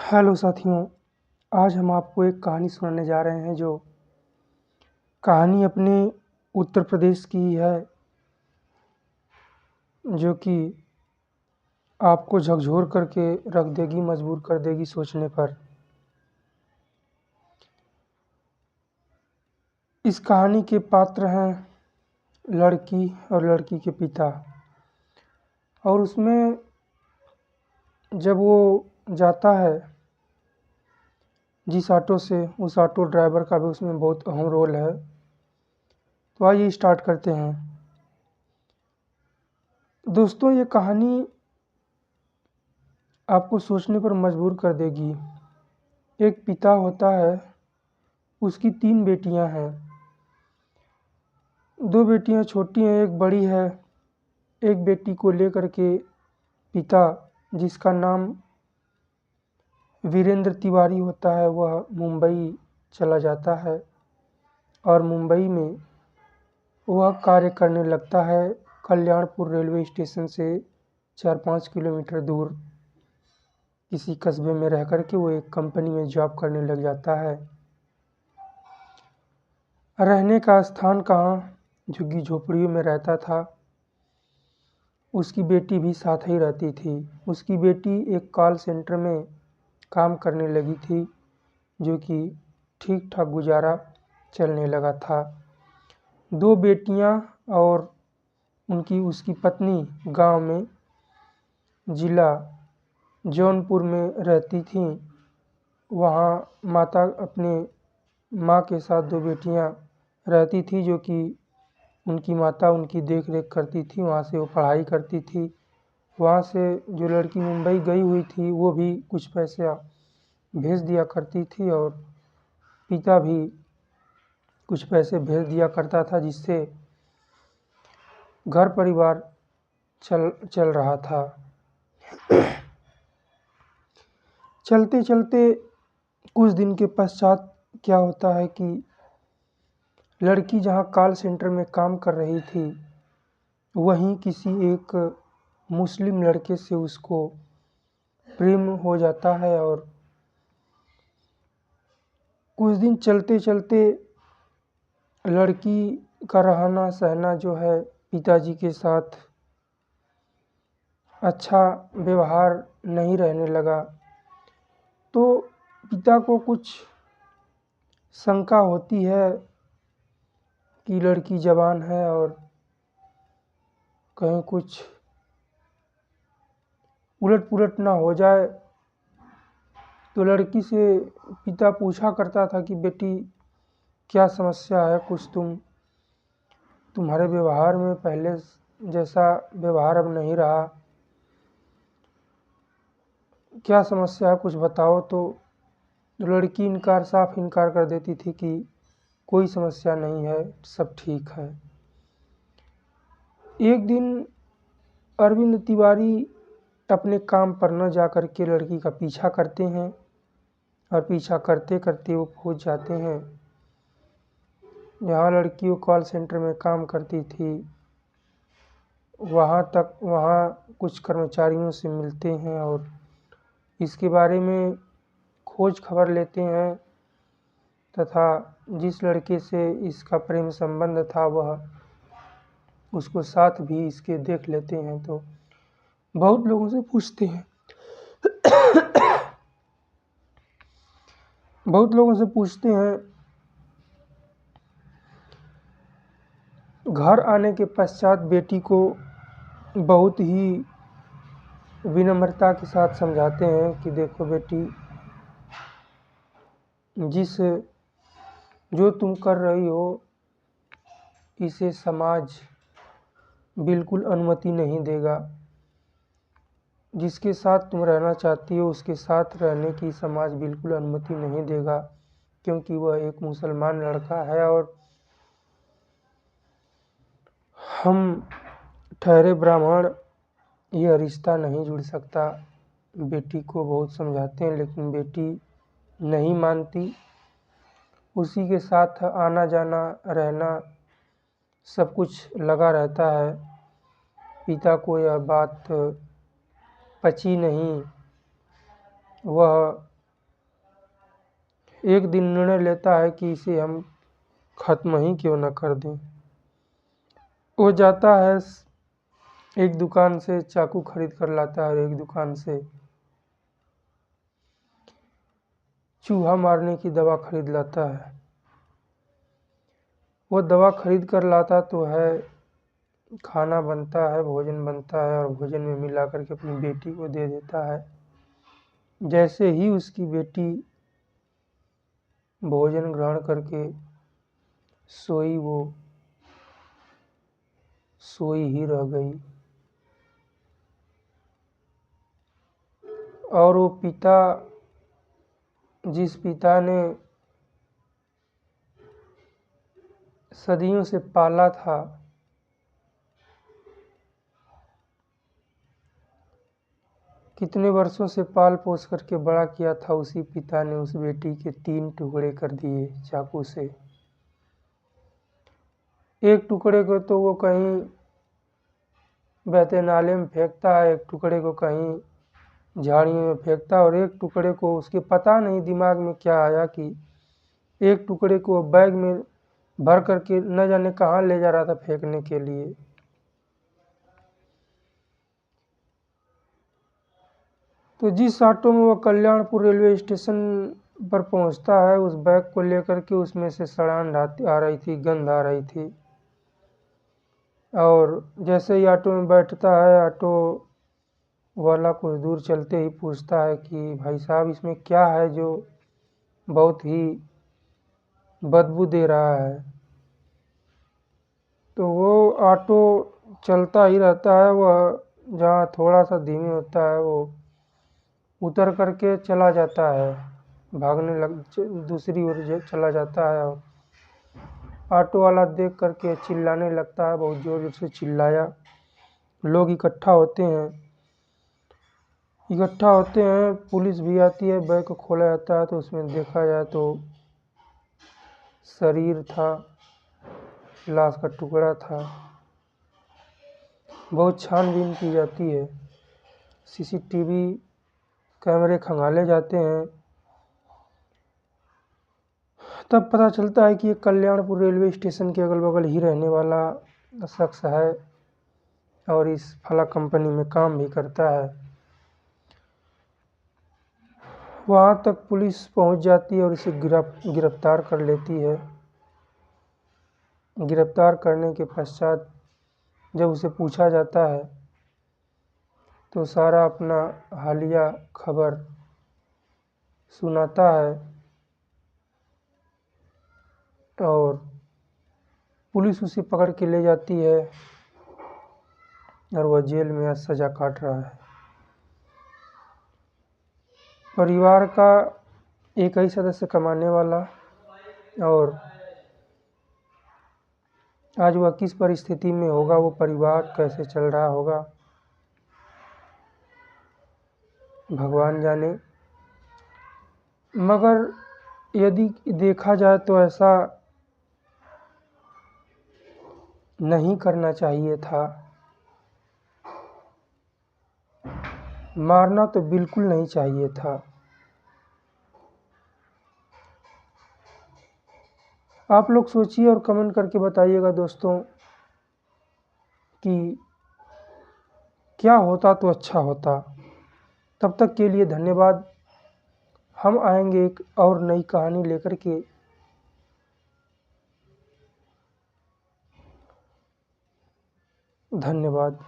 Hello साथियों, आज हम आपको एक कहानी सुनाने जा रहे हैं। जो कहानी अपने उत्तर प्रदेश की है, जो कि आपको झकझोर करके रख देगी, मजबूर कर देगी सोचने पर। इस कहानी के पात्र हैं लड़की और लड़की के पिता। और उसमें जब वो जाता है जिस ऑटो से, उस ऑटो ड्राइवर का भी उसमें बहुत अहम रोल है। तो आइए स्टार्ट करते हैं। दोस्तों, ये कहानी आपको सोचने पर मजबूर कर देगी। एक पिता होता है, उसकी 3 बेटियां हैं। 2 बेटियां छोटी हैं, एक बड़ी है। एक बेटी को लेकर के पिता, जिसका नाम वीरेंद्र तिवारी होता है, वह मुंबई चला जाता है और मुंबई में वह कार्य करने लगता है। कल्याणपुर रेलवे स्टेशन से 4-5 किलोमीटर दूर किसी कस्बे में रह कर के वो एक कंपनी में जॉब करने लग जाता है। रहने का स्थान कहाँ, झुग्गी झोपड़ियों में रहता था। उसकी बेटी भी साथ ही रहती थी। उसकी बेटी एक कॉल सेंटर में काम करने लगी थी, जो कि ठीक ठाक गुजारा चलने लगा था। 2 बेटियां और उसकी पत्नी गांव में, जिला जौनपुर में रहती थीं। वहाँ माता अपने माँ के साथ 2 बेटियां रहती थी, जो कि उनकी माता उनकी देख रेख करती थी। वहाँ से वो पढ़ाई करती थी। वहाँ से जो लड़की मुंबई गई हुई थी, वो भी कुछ पैसा भेज दिया करती थी और पिता भी कुछ पैसे भेज दिया करता था, जिससे घर परिवार चल रहा था। चलते चलते कुछ दिन के पश्चात क्या होता है कि लड़की जहाँ कॉल सेंटर में काम कर रही थी, वहीं किसी एक मुस्लिम लड़के से उसको प्रेम हो जाता है। और कुछ दिन चलते चलते लड़की का रहना सहना जो है पिताजी के साथ अच्छा व्यवहार नहीं रहने लगा। तो पिता को कुछ शंका होती है कि लड़की जवान है और कहीं कुछ उलट पुलट ना हो जाए। तो लड़की से पिता पूछा करता था कि बेटी, क्या समस्या है? कुछ तुम्हारे व्यवहार में पहले जैसा व्यवहार अब नहीं रहा, क्या समस्या है, कुछ बताओ। तो लड़की साफ इनकार कर देती थी कि कोई समस्या नहीं है, सब ठीक है। एक दिन अरविंद तिवारी अपने काम पर न जाकर के लड़की का पीछा करते हैं और पीछा करते करते वो पहुंच जाते हैं जहाँ लड़की वो कॉल सेंटर में काम करती थी। वहाँ कुछ कर्मचारियों से मिलते हैं और इसके बारे में खोज खबर लेते हैं तथा जिस लड़के से इसका प्रेम संबंध था वह उसको साथ भी इसके देख लेते हैं। तो बहुत लोगों से पूछते हैं बहुत लोगों से पूछते हैं। घर आने के पश्चात बेटी को बहुत ही विनम्रता के साथ समझाते हैं कि देखो बेटी, जो तुम कर रही हो इसे समाज बिल्कुल अनुमति नहीं देगा। जिसके साथ तुम रहना चाहती हो उसके साथ रहने की समाज बिल्कुल अनुमति नहीं देगा, क्योंकि वह एक मुसलमान लड़का है और हम ठहरे ब्राह्मण, यह रिश्ता नहीं जुड़ सकता। बेटी को बहुत समझाते हैं लेकिन बेटी नहीं मानती। उसी के साथ आना जाना रहना सब कुछ लगा रहता है। पिता को यह बात पची नहीं। वह एक दिन निर्णय लेता है कि इसे हम ख़त्म ही क्यों न कर दें। वो जाता है एक दुकान से चाकू खरीद कर लाता है और एक दुकान से चूहा मारने की दवा खरीद लाता है। वो दवा खरीद कर लाता तो है, खाना बनता है, भोजन बनता है और भोजन में मिला करके अपनी बेटी को दे देता है। जैसे ही उसकी बेटी भोजन ग्रहण करके सोई, वो सोई ही रह गई। और वो पिता, जिस पिता ने सदियों से पाला था, कितने वर्षों से पाल पोस करके बड़ा किया था, उसी पिता ने उस बेटी के 3 टुकड़े कर दिए चाकू से। एक टुकड़े को तो वो कहीं बहते नाले में फेंकता है, एक टुकड़े को कहीं झाड़ियों में फेंकता है और एक टुकड़े को उसके पता नहीं दिमाग में क्या आया कि एक टुकड़े को बैग में भर करके न जाने कहाँ ले जा रहा था फेंकने के लिए। तो जिस ऑटो में वो कल्याणपुर रेलवे स्टेशन पर पहुंचता है, उस बैग को लेकर के उसमें से सड़ान आ रही थी, गंध आ रही थी। और जैसे ही ऑटो में बैठता है, ऑटो वाला कुछ दूर चलते ही पूछता है कि भाई साहब, इसमें क्या है जो बहुत ही बदबू दे रहा है। तो वो ऑटो चलता ही रहता है, वह जहाँ थोड़ा सा धीमे होता है वो उतर करके चला जाता है, भागने लग दूसरी ओर चला जाता है। और ऑटो वाला देख करके चिल्लाने लगता है, बहुत जोर से चिल्लाया। लोग इकट्ठा होते हैं, पुलिस भी आती है। बैग को खोला जाता है तो उसमें देखा जाए तो शरीर था, लाश का टुकड़ा था। बहुत छानबीन की जाती है, सीसीटीवी कैमरे खंगाले जाते हैं। तब पता चलता है कि ये कल्याणपुर रेलवे स्टेशन के अगल बगल ही रहने वाला शख्स है और इस फला कंपनी में काम भी करता है। वहाँ तक पुलिस पहुँच जाती है और इसे गिरफ्तार कर लेती है। गिरफ्तार करने के पश्चात जब उसे पूछा जाता है तो सारा अपना हालिया खबर सुनाता है और पुलिस उसे पकड़ के ले जाती है और वह जेल में आज सज़ा काट रहा है। परिवार का एक ही सदस्य कमाने वाला, और आज वह किस परिस्थिति में होगा, वो परिवार कैसे चल रहा होगा, भगवान जाने। मगर यदि देखा जाए तो ऐसा नहीं करना चाहिए था। मारना तो बिल्कुल नहीं चाहिए था। आप लोग सोचिए और कमेंट करके बताइएगा दोस्तों कि क्या होता तो अच्छा होता। तब तक के लिए धन्यवाद। हम आएंगे एक और नई कहानी लेकर के। धन्यवाद।